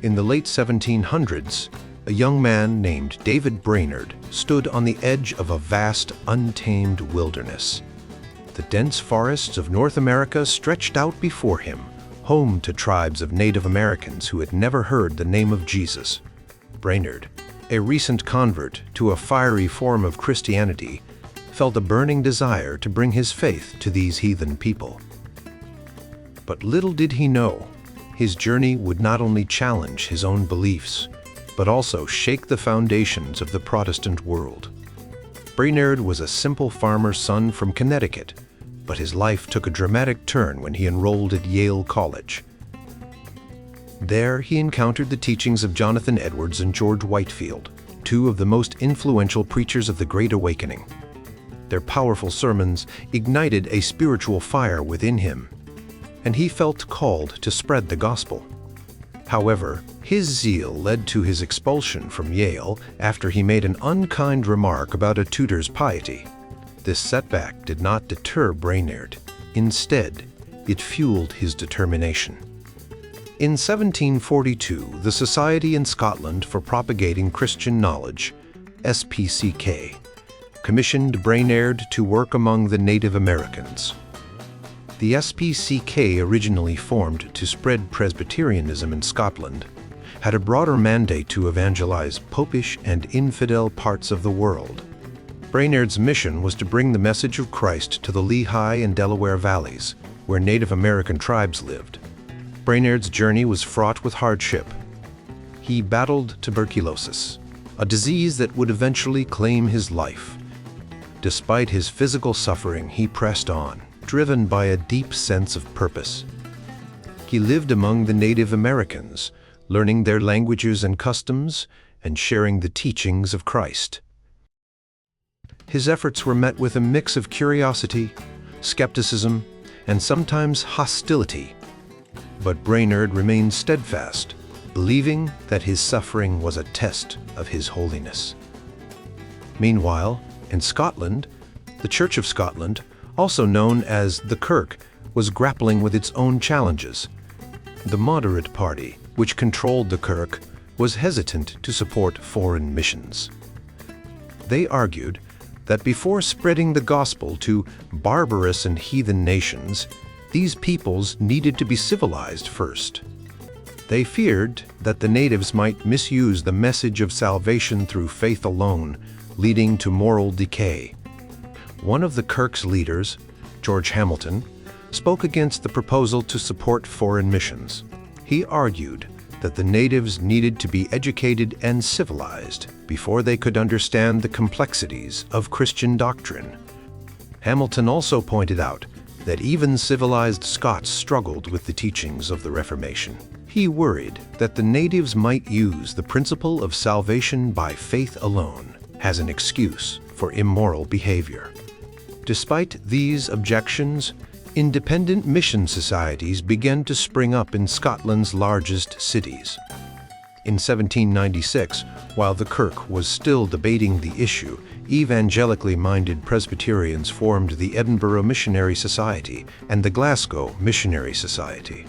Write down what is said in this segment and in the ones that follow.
In the late 1700s, a young man named David Brainerd stood on the edge of a vast, untamed wilderness. The dense forests of North America stretched out before him, home to tribes of Native Americans who had never heard the name of Jesus. Brainerd, a recent convert to a fiery form of Christianity, felt a burning desire to bring his faith to these heathen people. But little did he know, his journey would not only challenge his own beliefs, but also shake the foundations of the Protestant world. Brainerd was a simple farmer's son from Connecticut, but his life took a dramatic turn when he enrolled at Yale College. There he encountered the teachings of Jonathan Edwards and George Whitefield, two of the most influential preachers of the Great Awakening. Their powerful sermons ignited a spiritual fire within him, and he felt called to spread the gospel. However, his zeal led to his expulsion from Yale after he made an unkind remark about a tutor's piety. This setback did not deter Brainerd. Instead, it fueled his determination. In 1742, the Society in Scotland for Propagating Christian Knowledge, SPCK, commissioned Brainerd to work among the Native Americans. The SPCK, originally formed to spread Presbyterianism in Scotland, had a broader mandate to evangelize popish and infidel parts of the world. Brainerd's mission was to bring the message of Christ to the Lehigh and Delaware valleys, where Native American tribes lived. Brainerd's journey was fraught with hardship. He battled tuberculosis, a disease that would eventually claim his life. Despite his physical suffering, he pressed on, driven by a deep sense of purpose. He lived among the Native Americans, learning their languages and customs, and sharing the teachings of Christ. His efforts were met with a mix of curiosity, skepticism, and sometimes hostility. But Brainerd remained steadfast, believing that his suffering was a test of his holiness. Meanwhile, in Scotland, the Church of Scotland, also known as the Kirk, was grappling with its own challenges. The moderate party, which controlled the Kirk, was hesitant to support foreign missions. They argued that before spreading the gospel to barbarous and heathen nations, these peoples needed to be civilized first. They feared that the natives might misuse the message of salvation through faith alone, leading to moral decay. One of the Kirk's leaders, George Hamilton, spoke against the proposal to support foreign missions. He argued that the natives needed to be educated and civilized before they could understand the complexities of Christian doctrine. Hamilton also pointed out that even civilized Scots struggled with the teachings of the Reformation. He worried that the natives might use the principle of salvation by faith alone as an excuse for immoral behavior. Despite these objections, independent mission societies began to spring up in Scotland's largest cities. In 1796, while the Kirk was still debating the issue, evangelically minded Presbyterians formed the Edinburgh Missionary Society and the Glasgow Missionary Society.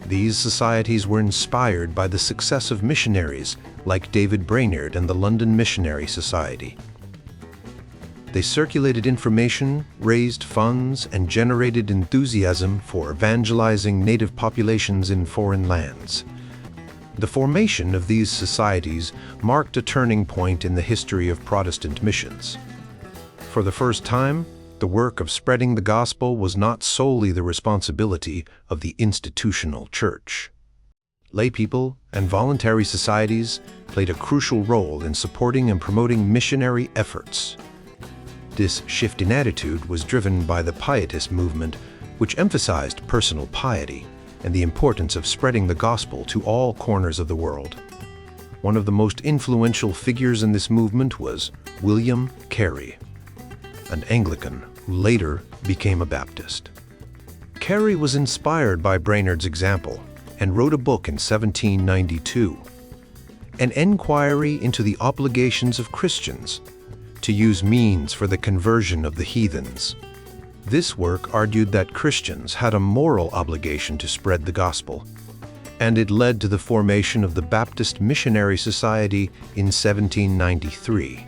These societies were inspired by the success of missionaries like David Brainerd and the London Missionary Society. They circulated information, raised funds, and generated enthusiasm for evangelizing native populations in foreign lands. The formation of these societies marked a turning point in the history of Protestant missions. For the first time, the work of spreading the gospel was not solely the responsibility of the institutional church. Laypeople and voluntary societies played a crucial role in supporting and promoting missionary efforts. This shift in attitude was driven by the Pietist movement, which emphasized personal piety and the importance of spreading the gospel to all corners of the world. One of the most influential figures in this movement was William Carey, an Anglican who later became a Baptist. Carey was inspired by Brainerd's example and wrote a book in 1792, An Enquiry into the Obligations of Christians to Use Means for the Conversion of the Heathens. This work argued that Christians had a moral obligation to spread the gospel, and it led to the formation of the Baptist Missionary Society in 1793.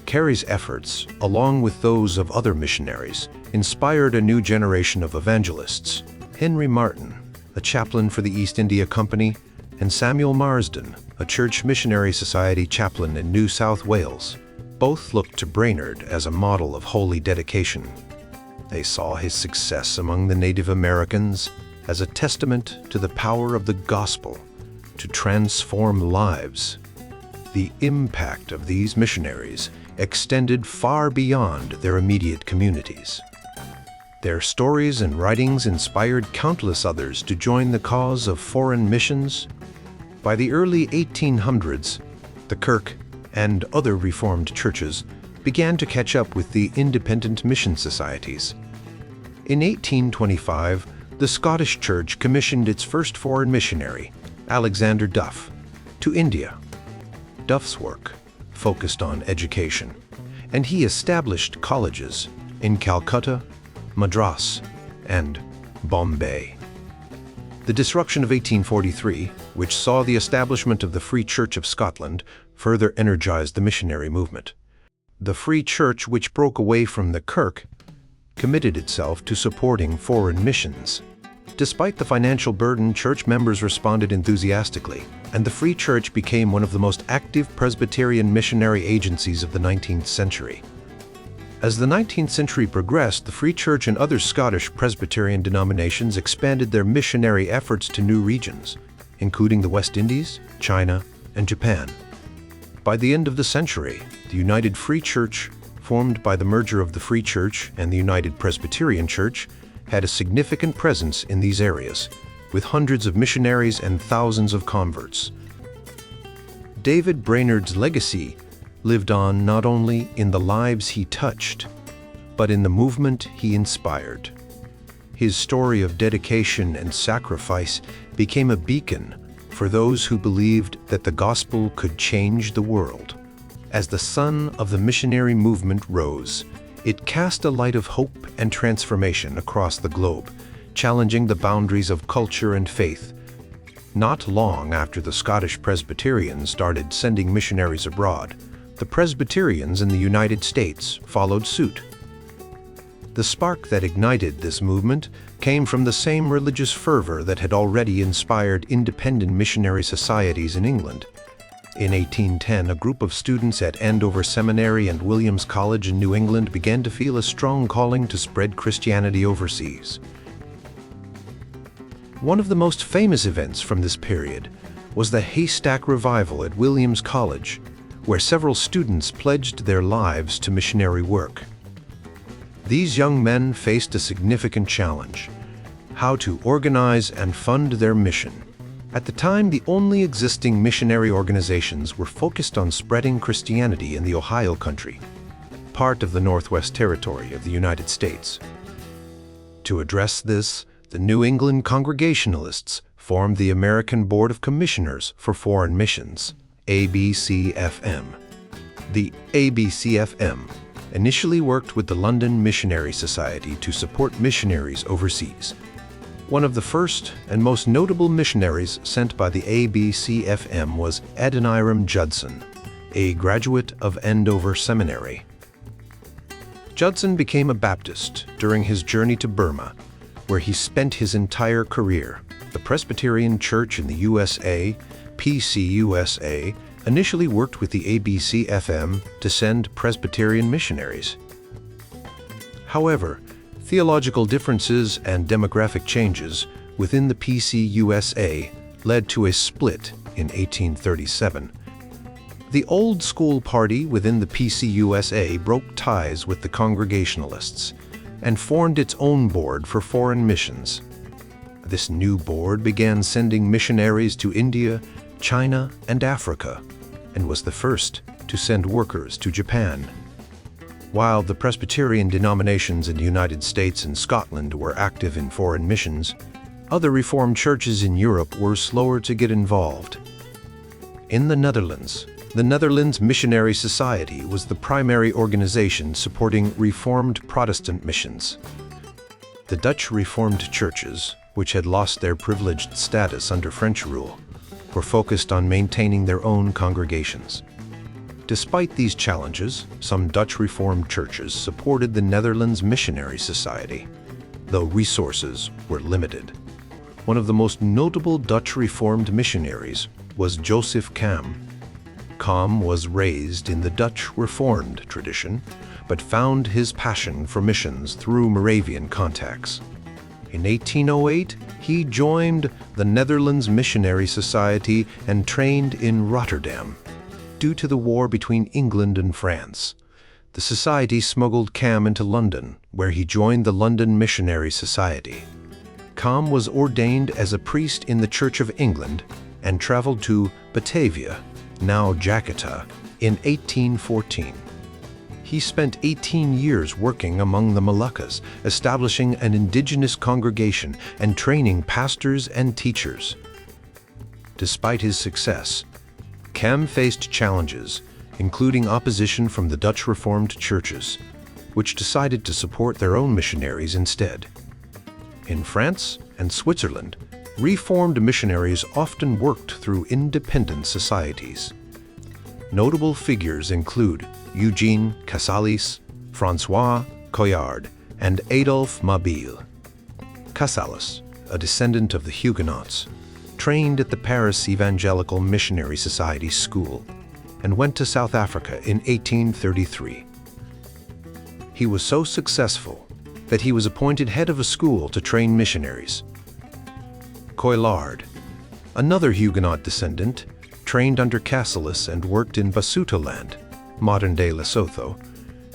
Carey's efforts, along with those of other missionaries, inspired a new generation of evangelists. Henry Martin, a chaplain for the East India Company, and Samuel Marsden, a Church Missionary Society chaplain in New South Wales, both looked to Brainerd as a model of holy dedication. They saw his success among the Native Americans as a testament to the power of the gospel to transform lives. The impact of these missionaries extended far beyond their immediate communities. Their stories and writings inspired countless others to join the cause of foreign missions. By the early 1800s, the Kirk and other Reformed churches began to catch up with the independent mission societies. In 1825, the Scottish Church commissioned its first foreign missionary, Alexander Duff, to India. Duff's work focused on education, and he established colleges in Calcutta, Madras, and Bombay. The disruption of 1843, which saw the establishment of the Free Church of Scotland, further energized the missionary movement. The Free Church, which broke away from the Kirk, committed itself to supporting foreign missions. Despite the financial burden, church members responded enthusiastically, and the Free Church became one of the most active Presbyterian missionary agencies of the 19th century. As the 19th century progressed, the Free Church and other Scottish Presbyterian denominations expanded their missionary efforts to new regions, including the West Indies, China, and Japan. By the end of the century, the United Free Church, formed by the merger of the Free Church and the United Presbyterian Church, had a significant presence in these areas, with hundreds of missionaries and thousands of converts. David Brainerd's legacy lived on not only in the lives he touched, but in the movement he inspired. His story of dedication and sacrifice became a beacon for those who believed that the gospel could change the world. As the sun of the missionary movement rose, it cast a light of hope and transformation across the globe, challenging the boundaries of culture and faith. Not long after the Scottish Presbyterians started sending missionaries abroad, the Presbyterians in the United States followed suit. The spark that ignited this movement came from the same religious fervor that had already inspired independent missionary societies in England. In 1810, a group of students at Andover Seminary and Williams College in New England began to feel a strong calling to spread Christianity overseas. One of the most famous events from this period was the Haystack Revival at Williams College, where several students pledged their lives to missionary work. These young men faced a significant challenge: how to organize and fund their mission. At the time, the only existing missionary organizations were focused on spreading Christianity in the Ohio Country, part of the Northwest Territory of the United States. To address this, the New England Congregationalists formed the American Board of Commissioners for Foreign Missions, ABCFM. The ABCFM initially worked with the London Missionary Society to support missionaries overseas. One of the first and most notable missionaries sent by the ABCFM was Adoniram Judson, a graduate of Andover Seminary. Judson became a Baptist during his journey to Burma, where he spent his entire career. The Presbyterian Church in the USA, PCUSA, initially worked with the ABCFM to send Presbyterian missionaries. However, theological differences and demographic changes within the PCUSA led to a split in 1837. The Old School Party within the PCUSA broke ties with the Congregationalists and formed its own board for foreign missions. This new board began sending missionaries to India, China, and Africa, and was the first to send workers to Japan. While the Presbyterian denominations in the United States and Scotland were active in foreign missions, other Reformed churches in Europe were slower to get involved. In the Netherlands Missionary Society was the primary organization supporting Reformed Protestant missions. The Dutch Reformed churches, which had lost their privileged status under French rule, were focused on maintaining their own congregations. Despite these challenges, some Dutch Reformed churches supported the Netherlands Missionary Society, though resources were limited. One of the most notable Dutch Reformed missionaries was Joseph Kam. Kam was raised in the Dutch Reformed tradition, but found his passion for missions through Moravian contacts. In 1808, he joined the Netherlands Missionary Society and trained in Rotterdam. Due to the war between England and France, the society smuggled Kam into London, where he joined the London Missionary Society. Kam was ordained as a priest in the Church of England and traveled to Batavia, now Jakarta, in 1814. He spent 18 years working among the Moluccas, establishing an indigenous congregation and training pastors and teachers. Despite his success, Kam faced challenges, including opposition from the Dutch Reformed churches, which decided to support their own missionaries instead. In France and Switzerland, Reformed missionaries often worked through independent societies. Notable figures include Eugene Cassalis, François Coillard, and Adolphe Mabille. Cassalis, a descendant of the Huguenots, trained at the Paris Evangelical Missionary Society School and went to South Africa in 1833. He was so successful that he was appointed head of a school to train missionaries. Coillard, another Huguenot descendant, trained under Cassalis and worked in Basutoland, modern-day Lesotho,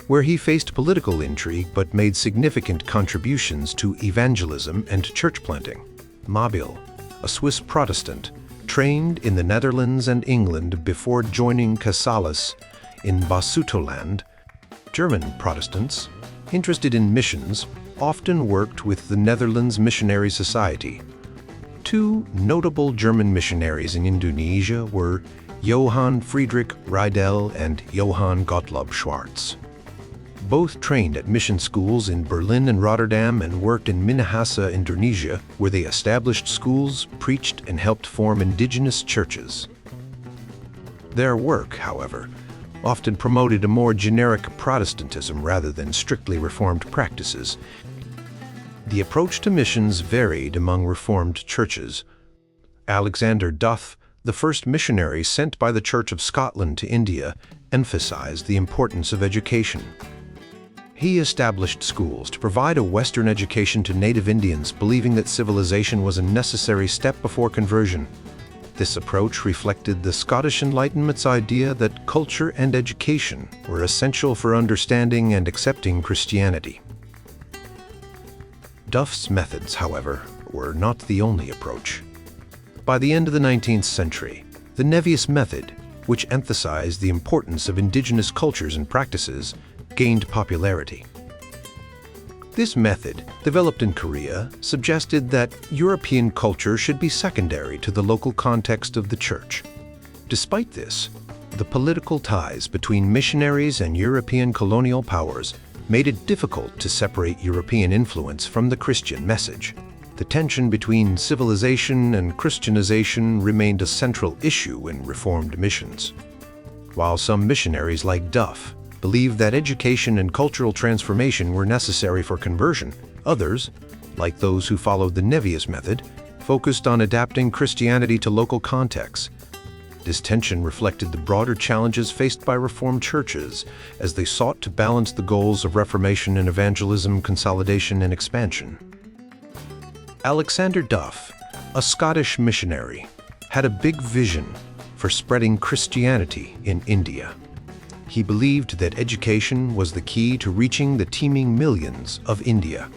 where he faced political intrigue but made significant contributions to evangelism and church planting. Mabille, a Swiss Protestant, trained in the Netherlands and England before joining Cassalis in Basutoland. German Protestants, interested in missions, often worked with the Netherlands Missionary Society. Two notable German missionaries in Indonesia were Johann Friedrich Riedel and Johann Gottlob Schwartz. Both trained at mission schools in Berlin and Rotterdam and worked in Minahasa, Indonesia, where they established schools, preached, and helped form indigenous churches. Their work, however, often promoted a more generic Protestantism rather than strictly Reformed practices. The approach to missions varied among Reformed churches. Alexander Duff, the first missionary sent by the Church of Scotland to India, emphasized the importance of education. He established schools to provide a Western education to native Indians, believing that civilization was a necessary step before conversion. This approach reflected the Scottish Enlightenment's idea that culture and education were essential for understanding and accepting Christianity. Duff's methods, however, were not the only approach. By the end of the 19th century, the Nevius method, which emphasized the importance of indigenous cultures and practices, gained popularity. This method, developed in Korea, suggested that European culture should be secondary to the local context of the church. Despite this, the political ties between missionaries and European colonial powers made it difficult to separate European influence from the Christian message. The tension between civilization and Christianization remained a central issue in Reformed missions. While some missionaries like Duff believed that education and cultural transformation were necessary for conversion, others, like those who followed the Nevius method, focused on adapting Christianity to local contexts. This tension reflected the broader challenges faced by Reformed churches as they sought to balance the goals of Reformation and evangelism, consolidation, and expansion. Alexander Duff, a Scottish missionary, had a big vision for spreading Christianity in India. He believed that education was the key to reaching the teeming millions of India.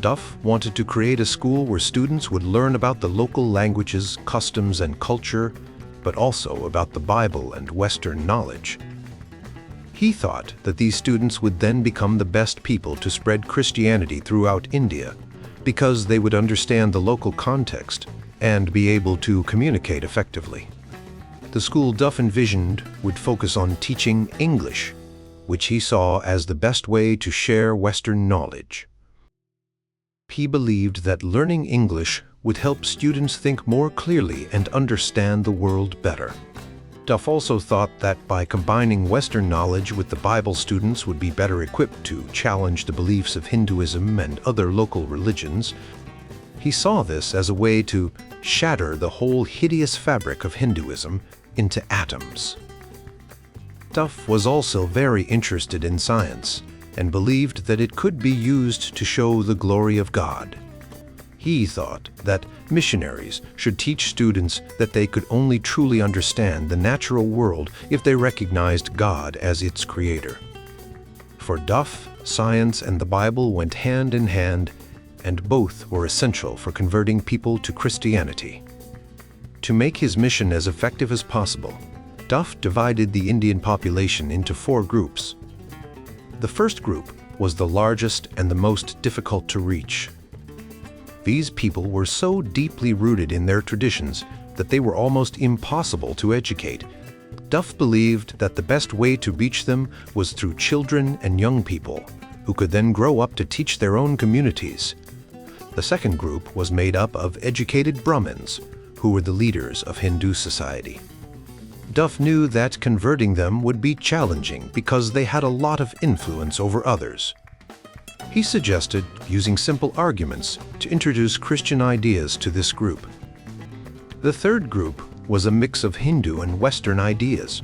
Duff wanted to create a school where students would learn about the local languages, customs, and culture, but also about the Bible and Western knowledge. He thought that these students would then become the best people to spread Christianity throughout India, because they would understand the local context and be able to communicate effectively. The school Duff envisioned would focus on teaching English, which he saw as the best way to share Western knowledge. He believed that learning English would help students think more clearly and understand the world better. Duff also thought that by combining Western knowledge with the Bible, students would be better equipped to challenge the beliefs of Hinduism and other local religions. He saw this as a way to shatter the whole hideous fabric of Hinduism into atoms. Duff was also very interested in science and believed that it could be used to show the glory of God. He thought that missionaries should teach students that they could only truly understand the natural world if they recognized God as its creator. For Duff, science and the Bible went hand in hand, and both were essential for converting people to Christianity. To make his mission as effective as possible, Duff divided the Indian population into 4 groups. The first group was the largest and the most difficult to reach. These people were so deeply rooted in their traditions that they were almost impossible to educate. Duff believed that the best way to reach them was through children and young people, who could then grow up to teach their own communities. The second group was made up of educated Brahmins, who were the leaders of Hindu society. Duff knew that converting them would be challenging because they had a lot of influence over others. He suggested using simple arguments to introduce Christian ideas to this group. The third group was a mix of Hindu and Western ideas.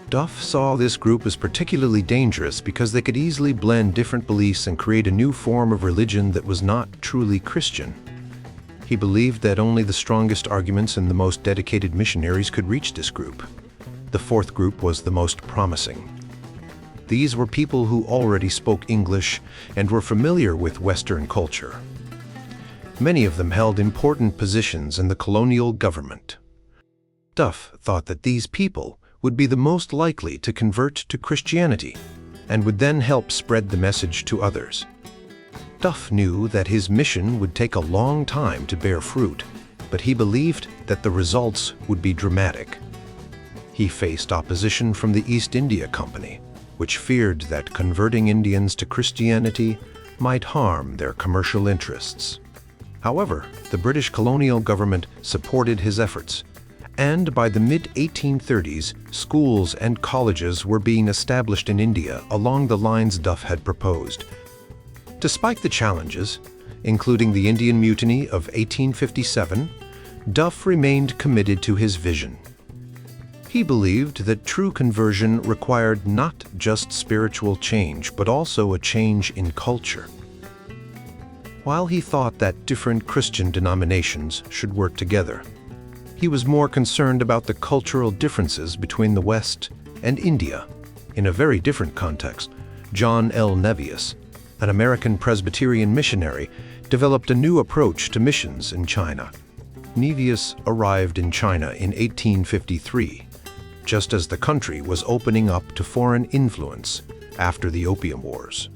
Duff saw this group as particularly dangerous because they could easily blend different beliefs and create a new form of religion that was not truly Christian. He believed that only the strongest arguments and the most dedicated missionaries could reach this group. The fourth group was the most promising. These were people who already spoke English and were familiar with Western culture. Many of them held important positions in the colonial government. Duff thought that these people would be the most likely to convert to Christianity and would then help spread the message to others. Duff knew that his mission would take a long time to bear fruit, but he believed that the results would be dramatic. He faced opposition from the East India Company, which feared that converting Indians to Christianity might harm their commercial interests. However, the British colonial government supported his efforts, and by the mid-1830s, schools and colleges were being established in India along the lines Duff had proposed. Despite the challenges, including the Indian Mutiny of 1857, Duff remained committed to his vision. He believed that true conversion required not just spiritual change, but also a change in culture. While he thought that different Christian denominations should work together, he was more concerned about the cultural differences between the West and India. In a very different context, John L. Nevius, an American Presbyterian missionary, developed a new approach to missions in China. Nevius arrived in China in 1853, just as the country was opening up to foreign influence after the Opium Wars.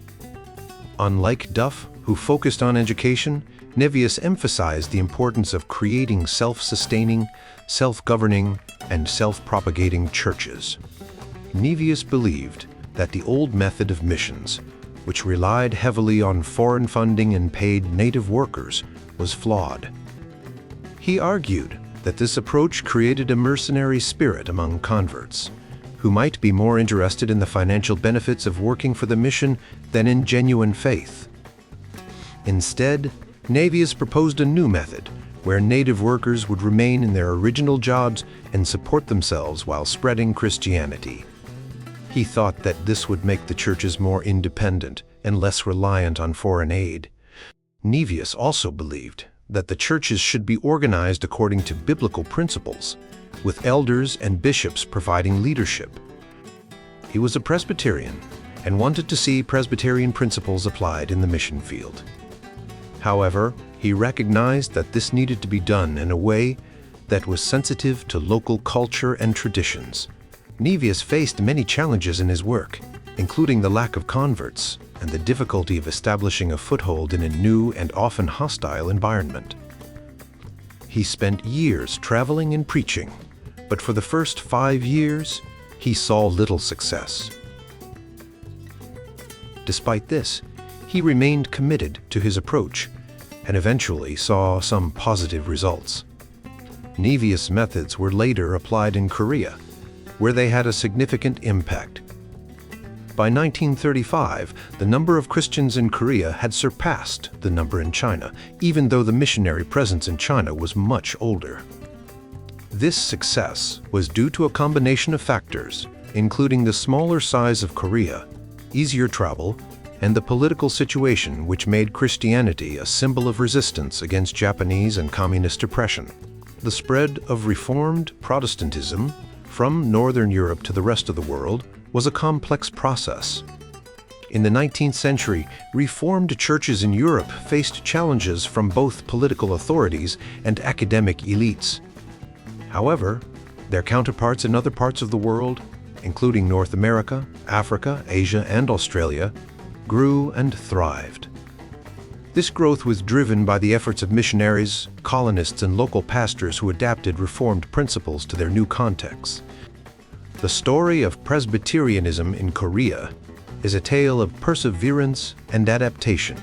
Unlike Duff, who focused on education, Nevius emphasized the importance of creating self-sustaining, self-governing, and self-propagating churches. Nevius believed that the old method of missions, which relied heavily on foreign funding and paid native workers, was flawed. He argued that this approach created a mercenary spirit among converts, who might be more interested in the financial benefits of working for the mission than in genuine faith. Instead, Nevius proposed a new method where native workers would remain in their original jobs and support themselves while spreading Christianity. He thought that this would make the churches more independent and less reliant on foreign aid. Nevius also believed that the churches should be organized according to biblical principles, with elders and bishops providing leadership. He was a Presbyterian and wanted to see Presbyterian principles applied in the mission field. However, he recognized that this needed to be done in a way that was sensitive to local culture and traditions. Nevius faced many challenges in his work, including the lack of converts and the difficulty of establishing a foothold in a new and often hostile environment. He spent years traveling and preaching, but for the first 5 years, he saw little success. Despite this, he remained committed to his approach and eventually saw some positive results. Devious methods were later applied in Korea, where they had a significant impact. By 1935, the number of Christians in Korea had surpassed the number in China, even though the missionary presence in China was much older. This success was due to a combination of factors, including the smaller size of Korea, easier travel, and the political situation which made Christianity a symbol of resistance against Japanese and communist oppression. The spread of Reformed Protestantism from Northern Europe to the rest of the world was a complex process. In the 19th century, Reformed churches in Europe faced challenges from both political authorities and academic elites. However, their counterparts in other parts of the world, including North America, Africa, Asia, and Australia, grew and thrived. This growth was driven by the efforts of missionaries, colonists, and local pastors who adapted Reformed principles to their new contexts. The story of Presbyterianism in Korea is a tale of perseverance and adaptation.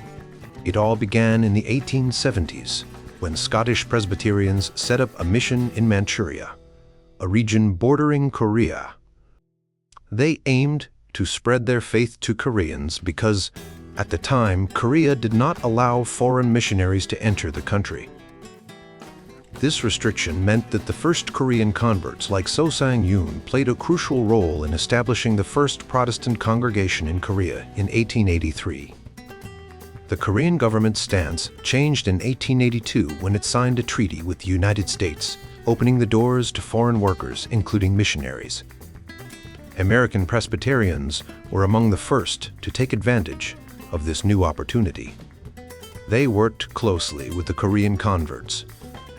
It all began in the 1870s, when Scottish Presbyterians set up a mission in Manchuria, a region bordering Korea. They aimed to spread their faith to Koreans because, at the time, Korea did not allow foreign missionaries to enter the country. This restriction meant that the first Korean converts, like So Sang-yoon, played a crucial role in establishing the first Protestant congregation in Korea in 1883. The Korean government's stance changed in 1882 when it signed a treaty with the United States, opening the doors to foreign workers, including missionaries. American Presbyterians were among the first to take advantage of this new opportunity. They worked closely with the Korean converts,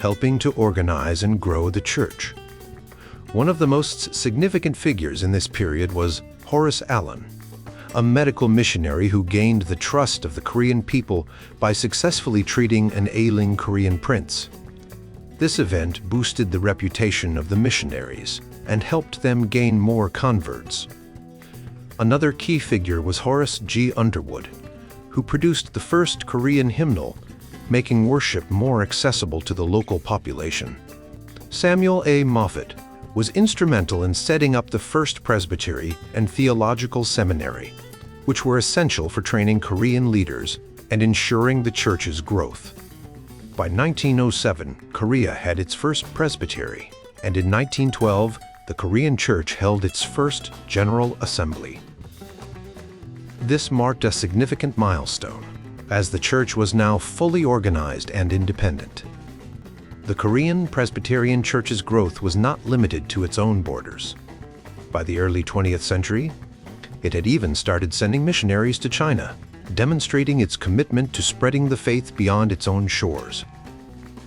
helping to organize and grow the church. One of the most significant figures in this period was Horace Allen, a medical missionary who gained the trust of the Korean people by successfully treating an ailing Korean prince. This event boosted the reputation of the missionaries and helped them gain more converts. Another key figure was Horace G. Underwood, who produced the first Korean hymnal, making worship more accessible to the local population. Samuel A. Moffett was instrumental in setting up the first presbytery and theological seminary, which were essential for training Korean leaders and ensuring the church's growth. By 1907, Korea had its first presbytery, and in 1912, the Korean church held its first General Assembly. This marked a significant milestone, as the church was now fully organized and independent. The Korean Presbyterian Church's growth was not limited to its own borders. By the early 20th century, it had even started sending missionaries to China, demonstrating its commitment to spreading the faith beyond its own shores.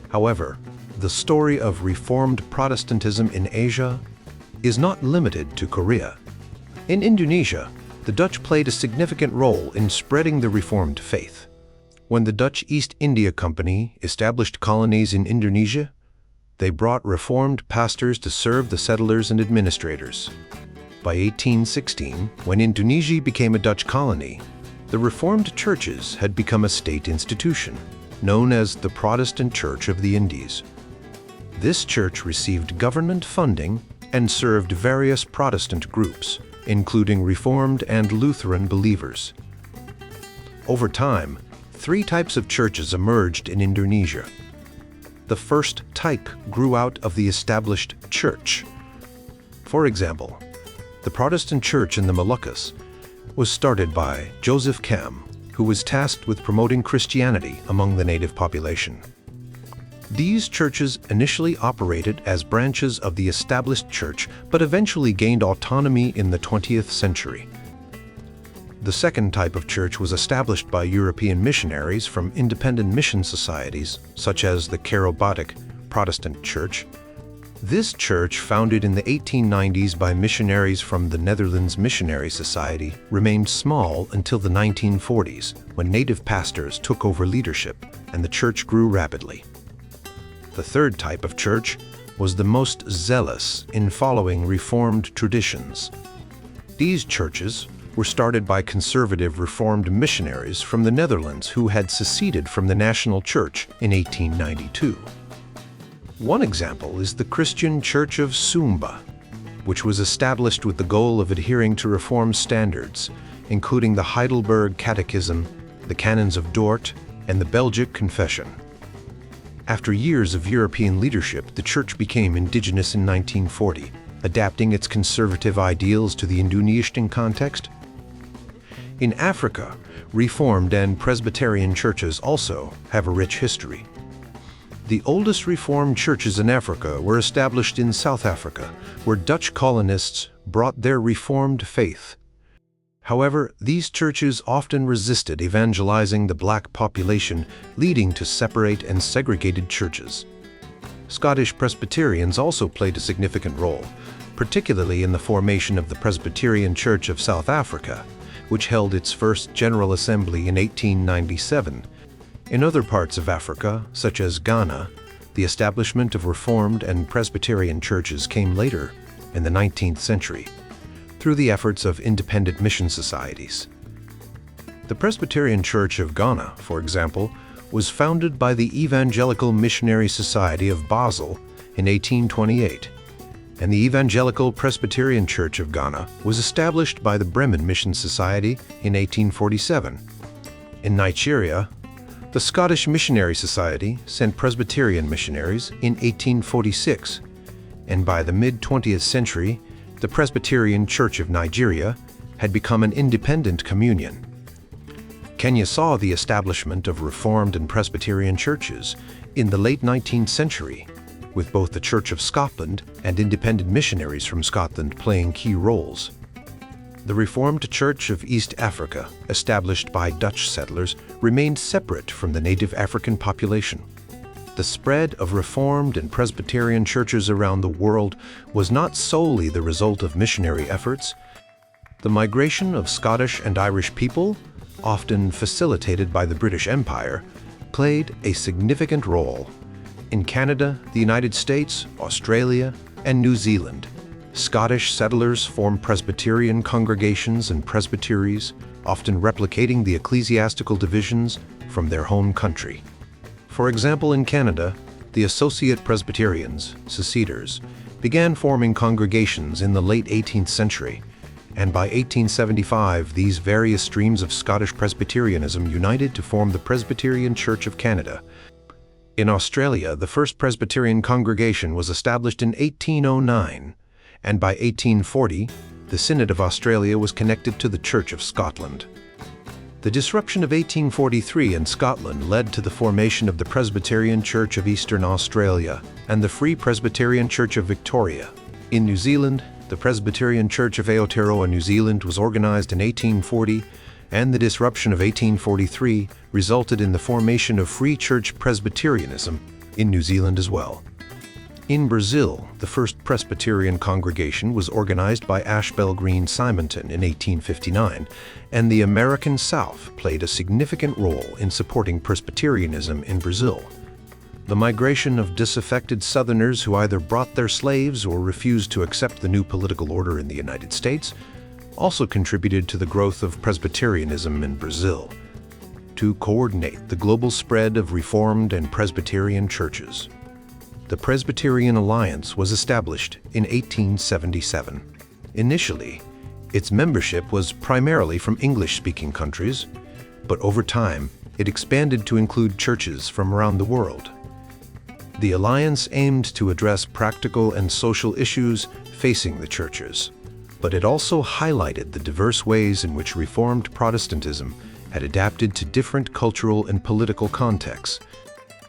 However, the story of Reformed Protestantism in Asia is not limited to Korea. In Indonesia, the Dutch played a significant role in spreading the Reformed faith. When the Dutch East India Company established colonies in Indonesia, they brought Reformed pastors to serve the settlers and administrators. By 1816, when Indonesia became a Dutch colony, the Reformed churches had become a state institution, known as the Protestant Church of the Indies. This church received government funding and served various Protestant groups, including Reformed and Lutheran believers. Over time, three types of churches emerged in Indonesia. The first type grew out of the established church. For example, the Protestant church in the Moluccas was started by Joseph Cam, who was tasked with promoting Christianity among the native population. These churches initially operated as branches of the established church, but eventually gained autonomy in the 20th century. The second type of church was established by European missionaries from independent mission societies, such as the Charobotic Protestant Church. This church, founded in the 1890s by missionaries from the Netherlands Missionary Society, remained small until the 1940s, when native pastors took over leadership and the church grew rapidly. The third type of church was the most zealous in following Reformed traditions. These churches were started by conservative Reformed missionaries from the Netherlands who had seceded from the national church in 1892. One example is the Christian Church of Sumba, which was established with the goal of adhering to Reformed standards, including the Heidelberg Catechism, the Canons of Dort, and the Belgic Confession. After years of European leadership, the church became indigenous in 1940, adapting its conservative ideals to the Indonesian context. In Africa, Reformed and Presbyterian churches also have a rich history. The oldest Reformed churches in Africa were established in South Africa, where Dutch colonists brought their Reformed faith. However, these churches often resisted evangelizing the black population, leading to separate and segregated churches. Scottish Presbyterians also played a significant role, particularly in the formation of the Presbyterian Church of South Africa, which held its first General Assembly in 1897. In other parts of Africa, such as Ghana, the establishment of Reformed and Presbyterian churches came later, in the 19th century, through the efforts of independent mission societies. The Presbyterian Church of Ghana, for example, was founded by the Evangelical Missionary Society of Basel in 1828, and the Evangelical Presbyterian Church of Ghana was established by the Bremen Mission Society in 1847. In Nigeria, the Scottish Missionary Society sent Presbyterian missionaries in 1846, and by the mid-20th century, the Presbyterian Church of Nigeria had become an independent communion. Kenya saw the establishment of Reformed and Presbyterian churches in the late 19th century, with both the Church of Scotland and independent missionaries from Scotland playing key roles. The Reformed Church of East Africa, established by Dutch settlers, remained separate from the native African population. The spread of Reformed and Presbyterian churches around the world was not solely the result of missionary efforts. The migration of Scottish and Irish people, often facilitated by the British Empire, played a significant role. In Canada, the United States, Australia, and New Zealand, Scottish settlers formed Presbyterian congregations and presbyteries, often replicating the ecclesiastical divisions from their home country. For example, in Canada, the Associate Presbyterians, seceders, began forming congregations in the late 18th century, and by 1875 these various streams of Scottish Presbyterianism united to form the Presbyterian Church of Canada. In Australia, the first Presbyterian congregation was established in 1809, and by 1840, the Synod of Australia was connected to the Church of Scotland. The disruption of 1843 in Scotland led to the formation of the Presbyterian Church of Eastern Australia and the Free Presbyterian Church of Victoria. In New Zealand, the Presbyterian Church of Aotearoa, New Zealand was organized in 1840, and the disruption of 1843 resulted in the formation of Free Church Presbyterianism in New Zealand as well. In Brazil, the first Presbyterian congregation was organized by Ashbel Green Simonton in 1859, and the American South played a significant role in supporting Presbyterianism in Brazil. The migration of disaffected Southerners who either brought their slaves or refused to accept the new political order in the United States also contributed to the growth of Presbyterianism in Brazil. To coordinate the global spread of Reformed and Presbyterian churches, the Presbyterian Alliance was established in 1877. Initially, its membership was primarily from English-speaking countries, but over time, it expanded to include churches from around the world. The Alliance aimed to address practical and social issues facing the churches, but it also highlighted the diverse ways in which Reformed Protestantism had adapted to different cultural and political contexts.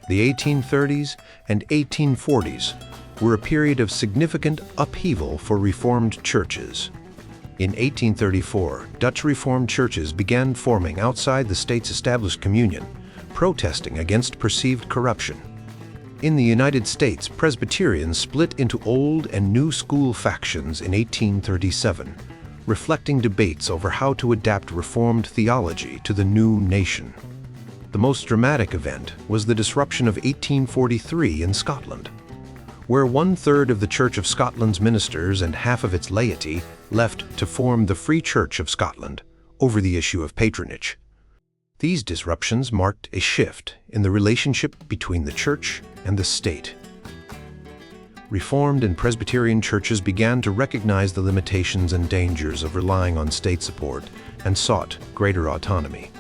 The 1830s and 1840s were a period of significant upheaval for Reformed churches. In 1834, Dutch Reformed churches began forming outside the state's established communion, protesting against perceived corruption. In the United States, Presbyterians split into Old and New School factions in 1837, reflecting debates over how to adapt Reformed theology to the new nation. The most dramatic event was the disruption of 1843 in Scotland, where 1/3 of the Church of Scotland's ministers and half of its laity left to form the Free Church of Scotland over the issue of patronage. These disruptions marked a shift in the relationship between the Church and the state. Reformed and Presbyterian churches began to recognize the limitations and dangers of relying on state support and sought greater autonomy.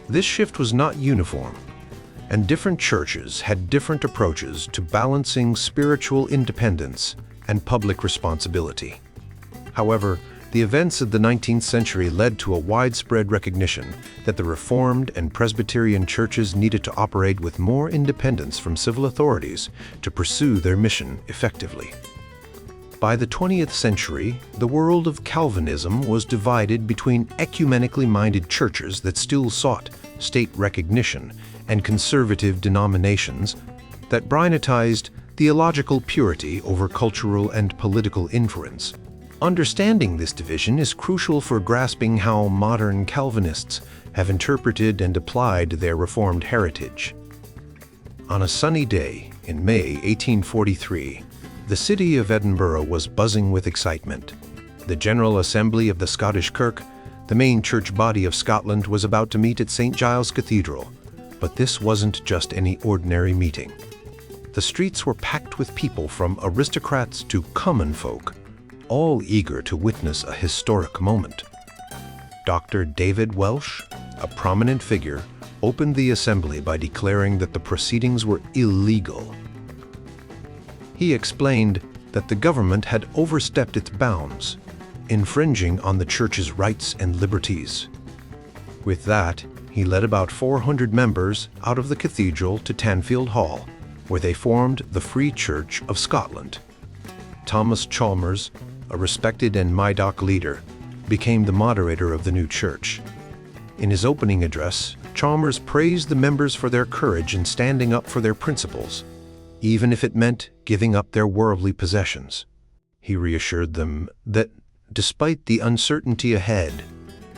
This shift was not uniform, and different churches had different approaches to balancing spiritual independence and public responsibility. However, the events of the 19th century led to a widespread recognition that the Reformed and Presbyterian churches needed to operate with more independence from civil authorities to pursue their mission effectively. By the 20th century, the world of Calvinism was divided between ecumenically minded churches that still sought state recognition and conservative denominations that prioritized theological purity over cultural and political influence. Understanding this division is crucial for grasping how modern Calvinists have interpreted and applied their Reformed heritage. On a sunny day in May 1843, the city of Edinburgh was buzzing with excitement. The General Assembly of the Scottish Kirk, the main church body of Scotland, was about to meet at St. Giles Cathedral, but this wasn't just any ordinary meeting. The streets were packed with people from aristocrats to common folk, all eager to witness a historic moment. Dr. David Welsh, a prominent figure, opened the assembly by declaring that the proceedings were illegal. He explained that the government had overstepped its bounds, infringing on the church's rights and liberties. With that, he led about 400 members out of the cathedral to Tanfield Hall, where they formed the Free Church of Scotland. Thomas Chalmers, a respected and Maidoc leader, became the moderator of the new church. In his opening address, Chalmers praised the members for their courage in standing up for their principles, even if it meant giving up their worldly possessions. He reassured them that, despite the uncertainty ahead,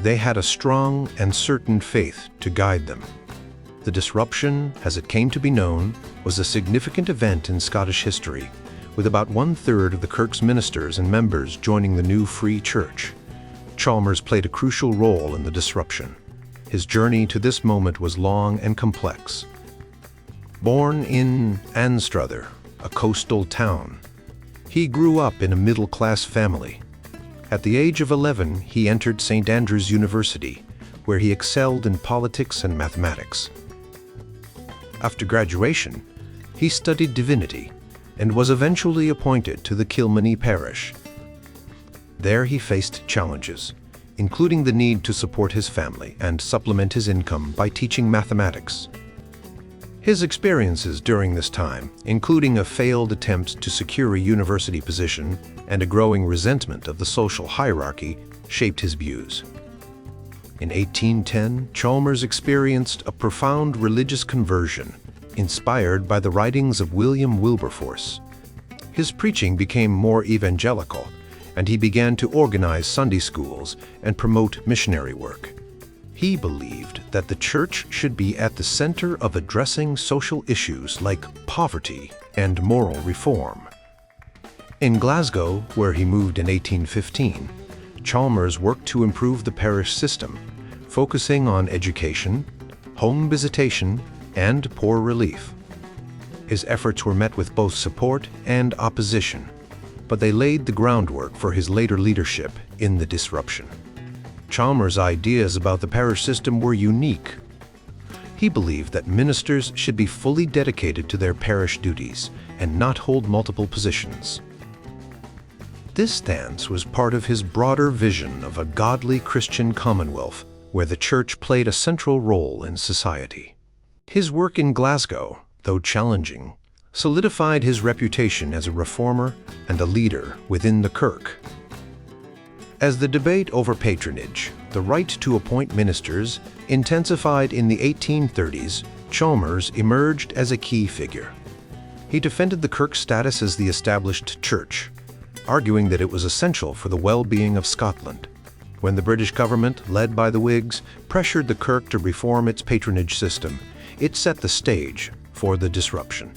they had a strong and certain faith to guide them. The disruption, as it came to be known, was a significant event in Scottish history, with about 1/3 of the Kirk's ministers and members joining the new Free Church. Chalmers played a crucial role in the disruption. His journey to this moment was long and complex. Born in Anstruther, a coastal town, he grew up in a middle-class family. At the age of 11, he entered St. Andrews University, where he excelled in politics and mathematics. After graduation, he studied divinity and was eventually appointed to the Kilmeny parish. There he faced challenges, including the need to support his family and supplement his income by teaching mathematics. His experiences during this time, including a failed attempt to secure a university position and a growing resentment of the social hierarchy, shaped his views. In 1810, Chalmers experienced a profound religious conversion, inspired by the writings of William Wilberforce. His preaching became more evangelical, and he began to organize Sunday schools and promote missionary work. He believed that the church should be at the center of addressing social issues like poverty and moral reform. In Glasgow, where he moved in 1815, Chalmers worked to improve the parish system, focusing on education, home visitation, and poor relief. His efforts were met with both support and opposition, but they laid the groundwork for his later leadership in the disruption. Chalmers' ideas about the parish system were unique. He believed that ministers should be fully dedicated to their parish duties and not hold multiple positions. This stance was part of his broader vision of a godly Christian commonwealth where the church played a central role in society. His work in Glasgow, though challenging, solidified his reputation as a reformer and a leader within the Kirk. As the debate over patronage, the right to appoint ministers, intensified in the 1830s, Chalmers emerged as a key figure. He defended the Kirk's status as the established church, arguing that it was essential for the well-being of Scotland. When the British government, led by the Whigs, pressured the Kirk to reform its patronage system, it set the stage for the disruption.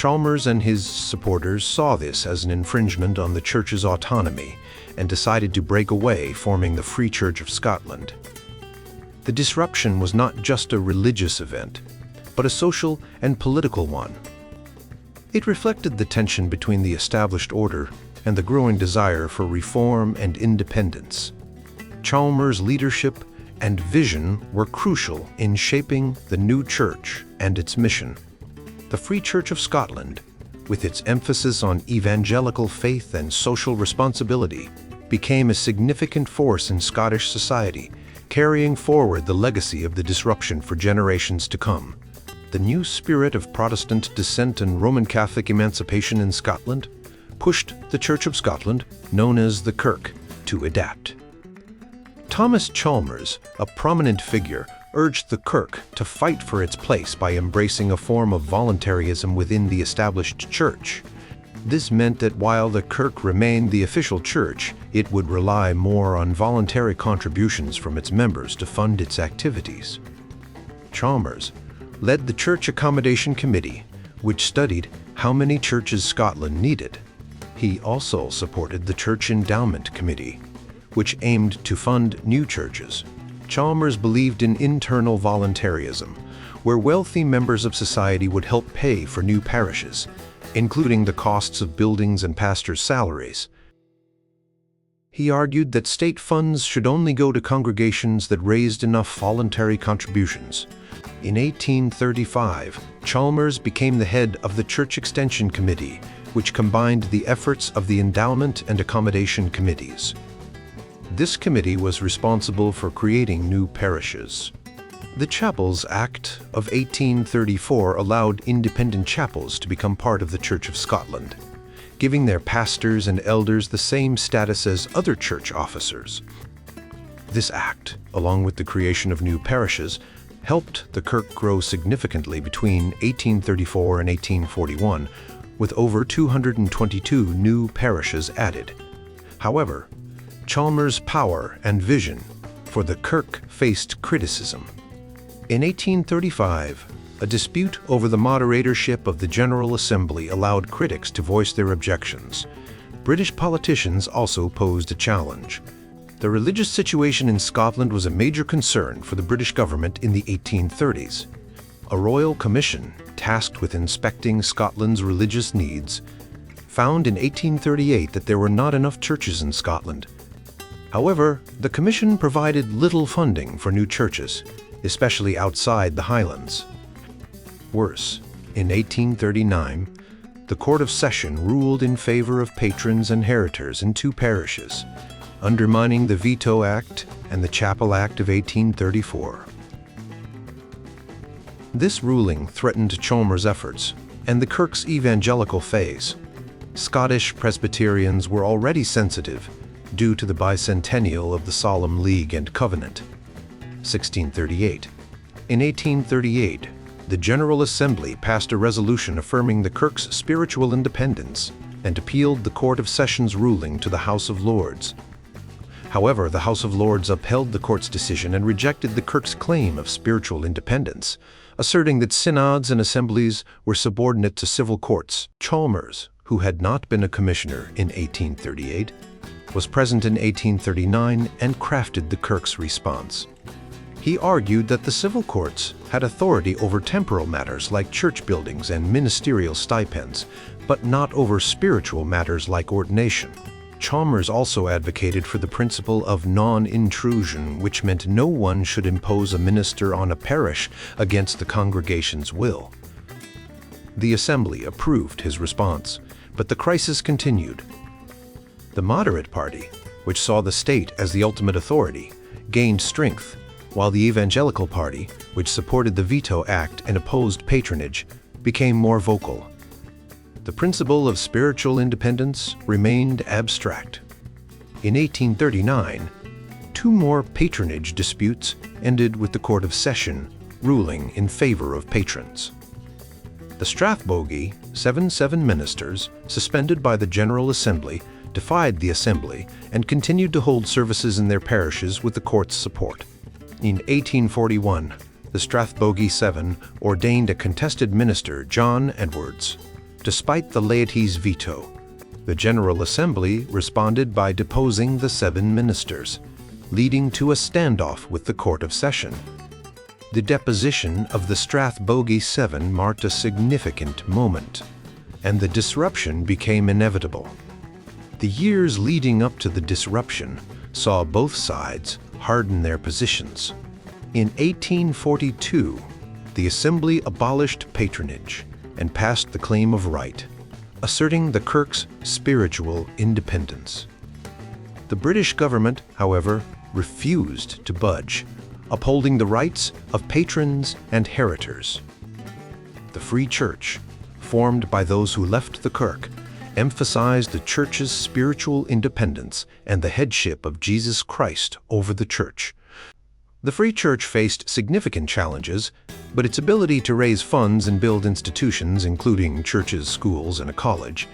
Chalmers and his supporters saw this as an infringement on the church's autonomy and decided to break away, forming the Free Church of Scotland. The disruption was not just a religious event, but a social and political one. It reflected the tension between the established order and the growing desire for reform and independence. Chalmers' leadership and vision were crucial in shaping the new church and its mission. The Free Church of Scotland, with its emphasis on evangelical faith and social responsibility, became a significant force in Scottish society, carrying forward the legacy of the disruption for generations to come. The new spirit of Protestant dissent and Roman Catholic emancipation in Scotland pushed the Church of Scotland, known as the Kirk, to adapt. Thomas Chalmers, a prominent figure, urged the Kirk to fight for its place by embracing a form of voluntarism within the established church. This meant that while the Kirk remained the official church, it would rely more on voluntary contributions from its members to fund its activities. Chalmers led the Church Accommodation Committee, which studied how many churches Scotland needed. He also supported the Church Endowment Committee, which aimed to fund new churches. Chalmers believed in internal voluntarism, where wealthy members of society would help pay for new parishes, including the costs of buildings and pastors' salaries. He argued that state funds should only go to congregations that raised enough voluntary contributions. In 1835, Chalmers became the head of the Church Extension Committee, which combined the efforts of the Endowment and Accommodation Committees. This committee was responsible for creating new parishes. The Chapels Act of 1834 allowed independent chapels to become part of the Church of Scotland, giving their pastors and elders the same status as other church officers. This act, along with the creation of new parishes, helped the Kirk grow significantly between 1834 and 1841, with over 222 new parishes added. However, Chalmers' power and vision for the Kirk faced criticism. In 1835, a dispute over the moderatorship of the General Assembly allowed critics to voice their objections. British politicians also posed a challenge. The religious situation in Scotland was a major concern for the British government in the 1830s. A royal commission tasked with inspecting Scotland's religious needs found in 1838 that there were not enough churches in Scotland. However, the commission provided little funding for new churches, especially outside the Highlands. Worse, in 1839, the Court of Session ruled in favor of patrons and heritors in two parishes, undermining the Veto Act and the Chapel Act of 1834. This ruling threatened Chalmers' efforts and the Kirk's evangelical phase. Scottish Presbyterians were already sensitive due to the bicentennial of the Solemn League and Covenant. 1638. In 1838, the General Assembly passed a resolution affirming the Kirk's spiritual independence and appealed the Court of Session's ruling to the House of Lords. However, the House of Lords upheld the court's decision and rejected the Kirk's claim of spiritual independence, asserting that synods and assemblies were subordinate to civil courts. Chalmers, who had not been a commissioner in 1838, was present in 1839 and crafted the Kirk's response. He argued that the civil courts had authority over temporal matters like church buildings and ministerial stipends, but not over spiritual matters like ordination. Chalmers also advocated for the principle of non-intrusion, which meant no one should impose a minister on a parish against the congregation's will. The assembly approved his response, but the crisis continued. The moderate party, which saw the state as the ultimate authority, gained strength, while the evangelical party, which supported the Veto Act and opposed patronage, became more vocal. The principle of spiritual independence remained abstract. In 1839, two more patronage disputes ended with the Court of Session ruling in favor of patrons. The Strathbogie 7 ministers, suspended by the General Assembly, defied the Assembly and continued to hold services in their parishes with the court's support. In 1841, the Strathbogie 7 ordained a contested minister, John Edwards. despite the laity's veto. The General Assembly responded by deposing the 7 ministers, leading to a standoff with the Court of Session. The deposition of the Strathbogie 7 marked a significant moment, and the disruption became inevitable. The years leading up to the disruption saw both sides harden their positions. In 1842, the Assembly abolished patronage and passed the Claim of Right, asserting the Kirk's spiritual independence. The British government, however, refused to budge, upholding the rights of patrons and heritors. The Free Church, formed by those who left the Kirk, emphasized the Church's spiritual independence and the headship of Jesus Christ over the Church. The Free Church faced significant challenges, but its ability to raise funds and build institutions, including churches, schools, and a college,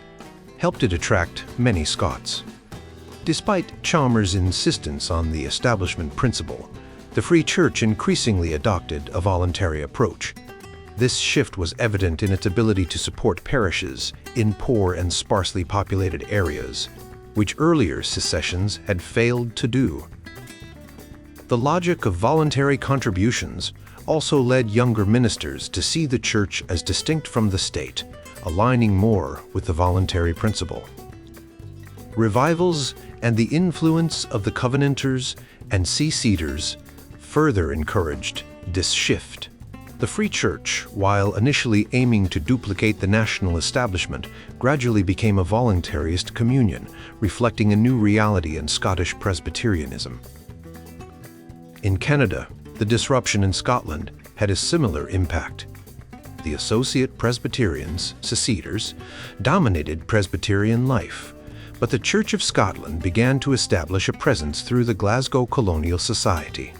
helped it attract many Scots. Despite Chalmers' insistence on the establishment principle, the Free Church increasingly adopted a voluntary approach. This shift was evident in its ability to support parishes in poor and sparsely populated areas, which earlier secessions had failed to do. The logic of voluntary contributions also led younger ministers to see the Church as distinct from the state, aligning more with the voluntary principle. Revivals and the influence of the Covenanters and Seceders further encouraged this shift. The Free Church, while initially aiming to duplicate the national establishment, gradually became a voluntarist communion, reflecting a new reality in Scottish Presbyterianism. In Canada, the disruption in Scotland had a similar impact. The Associate Presbyterians, Seceders, dominated Presbyterian life, but the Church of Scotland began to establish a presence through the Glasgow Colonial Society.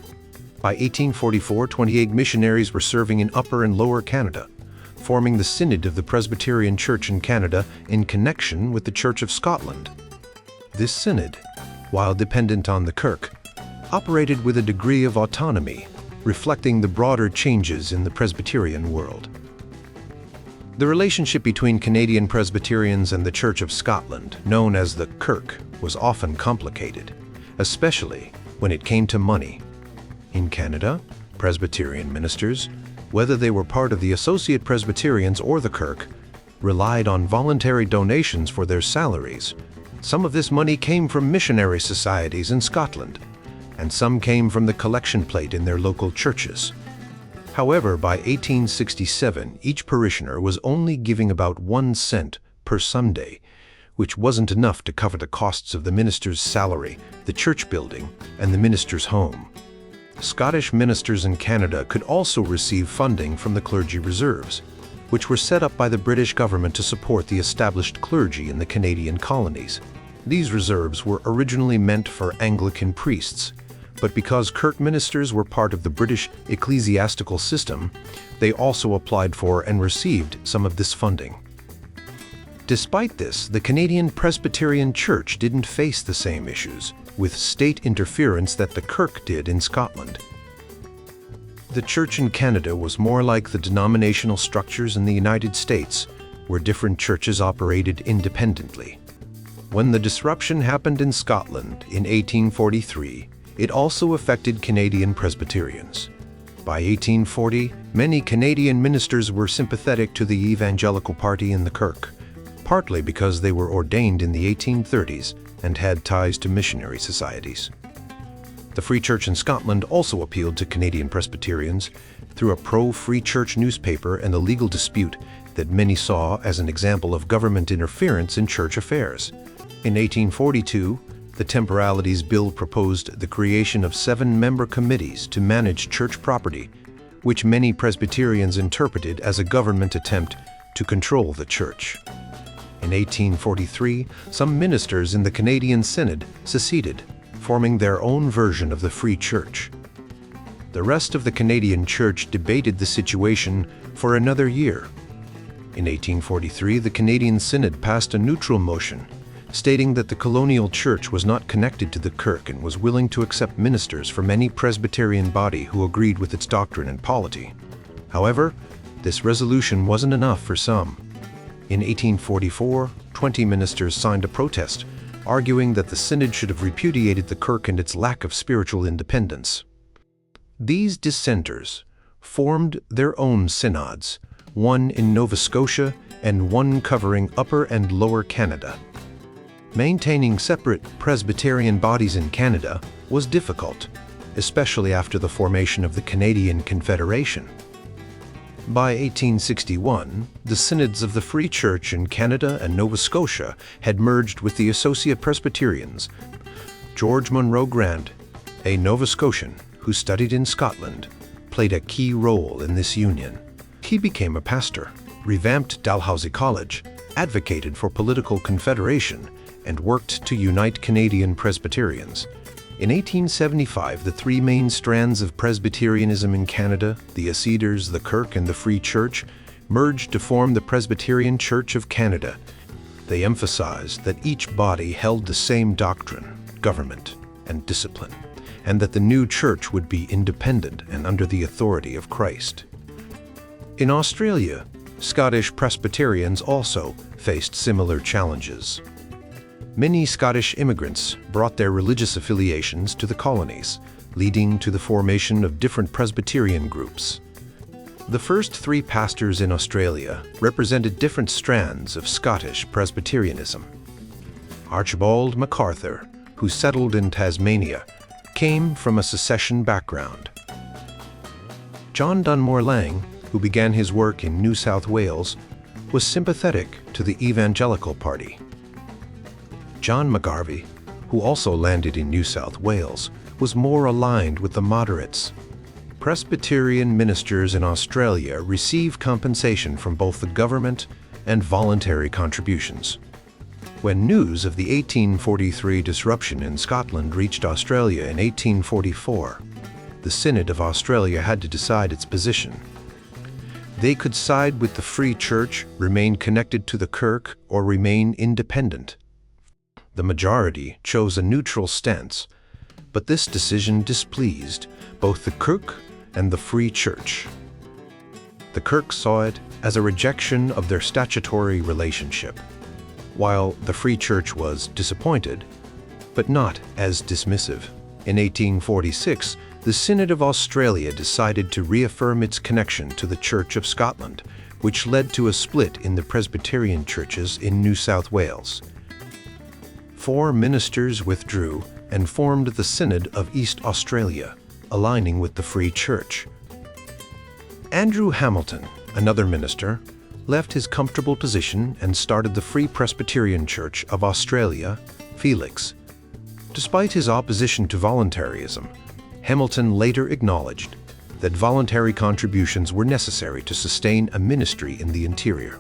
By 1844, 28 missionaries were serving in Upper and Lower Canada, forming the Synod of the Presbyterian Church in Canada in connection with the Church of Scotland. This synod, while dependent on the Kirk, operated with a degree of autonomy, reflecting the broader changes in the Presbyterian world. The relationship between Canadian Presbyterians and the Church of Scotland, known as the Kirk, was often complicated, especially when it came to money. In Canada, Presbyterian ministers, whether they were part of the Associate Presbyterians or the Kirk, relied on voluntary donations for their salaries. Some of this money came from missionary societies in Scotland, and some came from the collection plate in their local churches. However, by 1867, each parishioner was only giving about 1 cent per Sunday, which wasn't enough to cover the costs of the minister's salary, the church building, and the minister's home. Scottish ministers in Canada could also receive funding from the clergy reserves, which were set up by the British government to support the established clergy in the Canadian colonies. These reserves were originally meant for Anglican priests, but because Kirk ministers were part of the British ecclesiastical system, they also applied for and received some of this funding. Despite this, the Canadian Presbyterian Church didn't face the same issues with state interference that the Kirk did in Scotland. The Church in Canada was more like the denominational structures in the United States, where different churches operated independently. When the disruption happened in Scotland in 1843, it also affected Canadian Presbyterians. By 1840, many Canadian ministers were sympathetic to the Evangelical Party in the Kirk, partly because they were ordained in the 1830s and had ties to missionary societies. The Free Church in Scotland also appealed to Canadian Presbyterians through a pro-Free Church newspaper and a legal dispute that many saw as an example of government interference in church affairs. In 1842, the Temporalities Bill proposed the creation of 7-member committees to manage church property, which many Presbyterians interpreted as a government attempt to control the church. In 1843, some ministers in the Canadian Synod seceded, forming their own version of the Free Church. The rest of the Canadian Church debated the situation for another year. In 1843, the Canadian Synod passed a neutral motion, stating that the colonial church was not connected to the Kirk and was willing to accept ministers from any Presbyterian body who agreed with its doctrine and polity. However, this resolution wasn't enough for some. In 1844, 20 ministers signed a protest, arguing that the synod should have repudiated the Kirk and its lack of spiritual independence. These dissenters formed their own synods, one in Nova Scotia and one covering Upper and Lower Canada. Maintaining separate Presbyterian bodies in Canada was difficult, especially after the formation of the Canadian Confederation. By 1861, the synods of the Free Church in Canada and Nova Scotia had merged with the Associate Presbyterians. George Munro Grant, a Nova Scotian who studied in Scotland, played a key role in this union. He became a pastor, revamped Dalhousie College, advocated for political confederation, and worked to unite Canadian Presbyterians. In 1875, the three main strands of Presbyterianism in Canada, the Acceders, the Kirk, and the Free Church, merged to form the Presbyterian Church of Canada. They emphasized that each body held the same doctrine, government, and discipline, and that the new church would be independent and under the authority of Christ. In Australia, Scottish Presbyterians also faced similar challenges. Many Scottish immigrants brought their religious affiliations to the colonies, leading to the formation of different Presbyterian groups. The first three pastors in Australia represented different strands of Scottish Presbyterianism. Archibald MacArthur, who settled in Tasmania, came from a secession background. John Dunmore Lang, who began his work in New South Wales, was sympathetic to the Evangelical Party. John McGarvey, who also landed in New South Wales, was more aligned with the moderates. Presbyterian ministers in Australia receive compensation from both the government and voluntary contributions. When news of the 1843 disruption in Scotland reached Australia in 1844, the Synod of Australia had to decide its position. They could side with the Free Church, remain connected to the Kirk, or remain independent. The majority chose a neutral stance, but this decision displeased both the Kirk and the Free Church. The Kirk saw it as a rejection of their statutory relationship, while the Free Church was disappointed, but not as dismissive. In 1846, the Synod of Australia decided to reaffirm its connection to the Church of Scotland, which led to a split in the Presbyterian churches in New South Wales. 4 ministers withdrew and formed the Synod of East Australia, aligning with the Free Church. Andrew Hamilton, another minister, left his comfortable position and started the Free Presbyterian Church of Australia, Felix. Despite his opposition to voluntarism, Hamilton later acknowledged that voluntary contributions were necessary to sustain a ministry in the interior.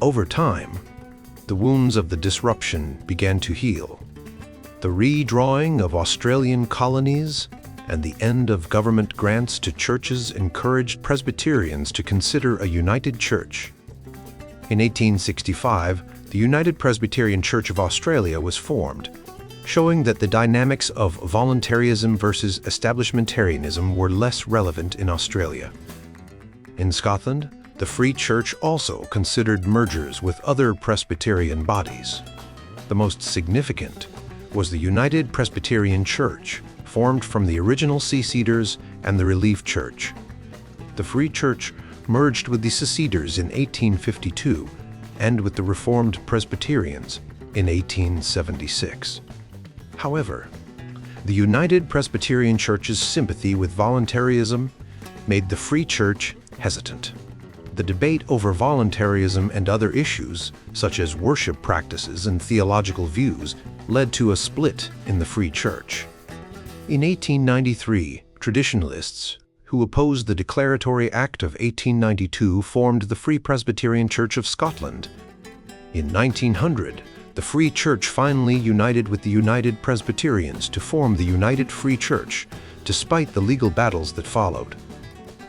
Over time, the wounds of the disruption began to heal. The redrawing of Australian colonies and the end of government grants to churches encouraged Presbyterians to consider a united church. In 1865, the United Presbyterian Church of Australia was formed, showing that the dynamics of voluntarism versus establishmentarianism were less relevant in Australia. In Scotland, the Free Church also considered mergers with other Presbyterian bodies. The most significant was the United Presbyterian Church, formed from the original Seceders and the Relief Church. The Free Church merged with the Seceders in 1852 and with the Reformed Presbyterians in 1876. However, the United Presbyterian Church's sympathy with voluntarism made the Free Church hesitant. The debate over voluntarism and other issues, such as worship practices and theological views, led to a split in the Free Church. In 1893, traditionalists, who opposed the Declaratory Act of 1892, formed the Free Presbyterian Church of Scotland. In 1900, the Free Church finally united with the United Presbyterians to form the United Free Church, despite the legal battles that followed.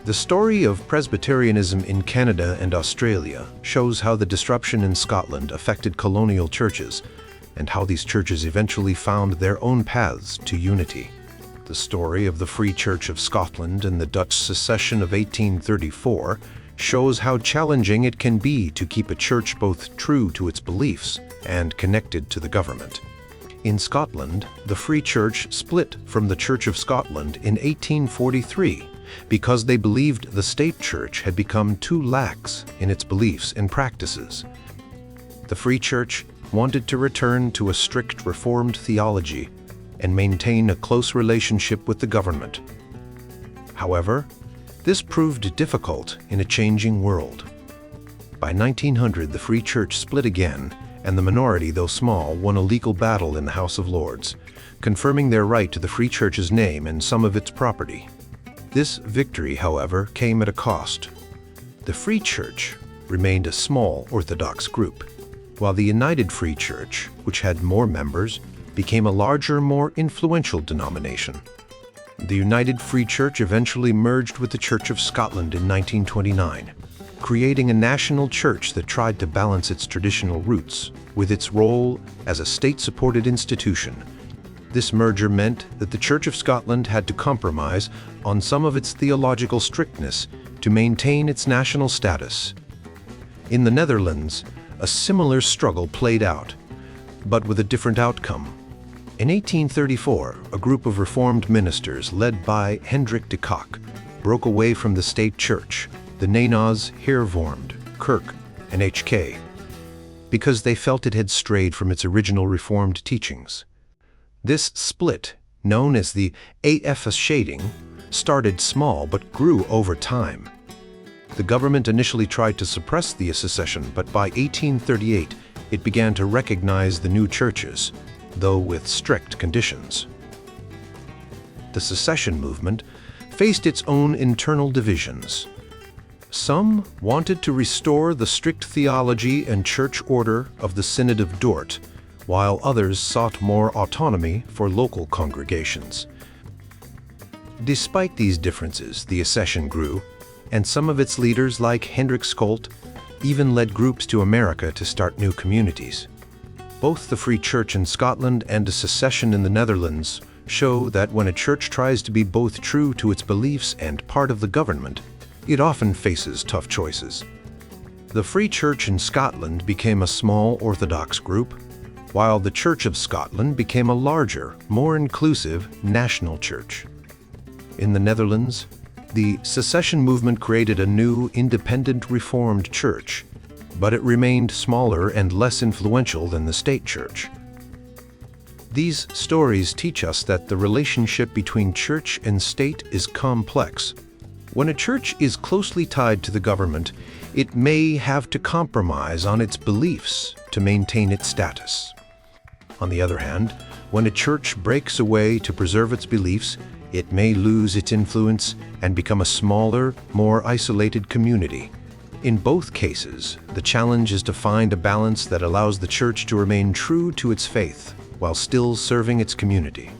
The story of Presbyterianism in Canada and Australia shows how the disruption in Scotland affected colonial churches and how these churches eventually found their own paths to unity. The story of the Free Church of Scotland and the Dutch secession of 1834 shows how challenging it can be to keep a church both true to its beliefs and connected to the government. In Scotland, the Free Church split from the Church of Scotland in 1843 because they believed the state church had become too lax in its beliefs and practices. The Free Church wanted to return to a strict Reformed theology and maintain a close relationship with the government. However, this proved difficult in a changing world. By 1900, the Free Church split again, and the minority, though small, won a legal battle in the House of Lords, confirming their right to the Free Church's name and some of its property. This victory, however, came at a cost. The Free Church remained a small Orthodox group, while the United Free Church, which had more members, became a larger, more influential denomination. The United Free Church eventually merged with the Church of Scotland in 1929, creating a national church that tried to balance its traditional roots with its role as a state-supported institution. This merger meant that the Church of Scotland had to compromise on some of its theological strictness to maintain its national status. In the Netherlands, a similar struggle played out, but with a different outcome. In 1834, a group of Reformed ministers led by Hendrik de Kock broke away from the state church, the Nederlands Hervormd Kerk, NHK, because they felt it had strayed from its original Reformed teachings. This split, known as the afscheiding, started small but grew over time. The government initially tried to suppress the secession, but by 1838 it began to recognize the new churches, though with strict conditions. The secession movement faced its own internal divisions. Some wanted to restore the strict theology and church order of the Synod of Dort, while others sought more autonomy for local congregations. Despite these differences, the accession grew, and some of its leaders, like Hendrik Scholt, even led groups to America to start new communities. Both the Free Church in Scotland and a secession in the Netherlands show that when a church tries to be both true to its beliefs and part of the government, it often faces tough choices. The Free Church in Scotland became a small Orthodox group, while the Church of Scotland became a larger, more inclusive national church. In the Netherlands, the secession movement created a new, independent Reformed church, but it remained smaller and less influential than the state church. These stories teach us that the relationship between church and state is complex. When a church is closely tied to the government, it may have to compromise on its beliefs to maintain its status. On the other hand, when a church breaks away to preserve its beliefs, it may lose its influence and become a smaller, more isolated community. In both cases, the challenge is to find a balance that allows the church to remain true to its faith while still serving its community.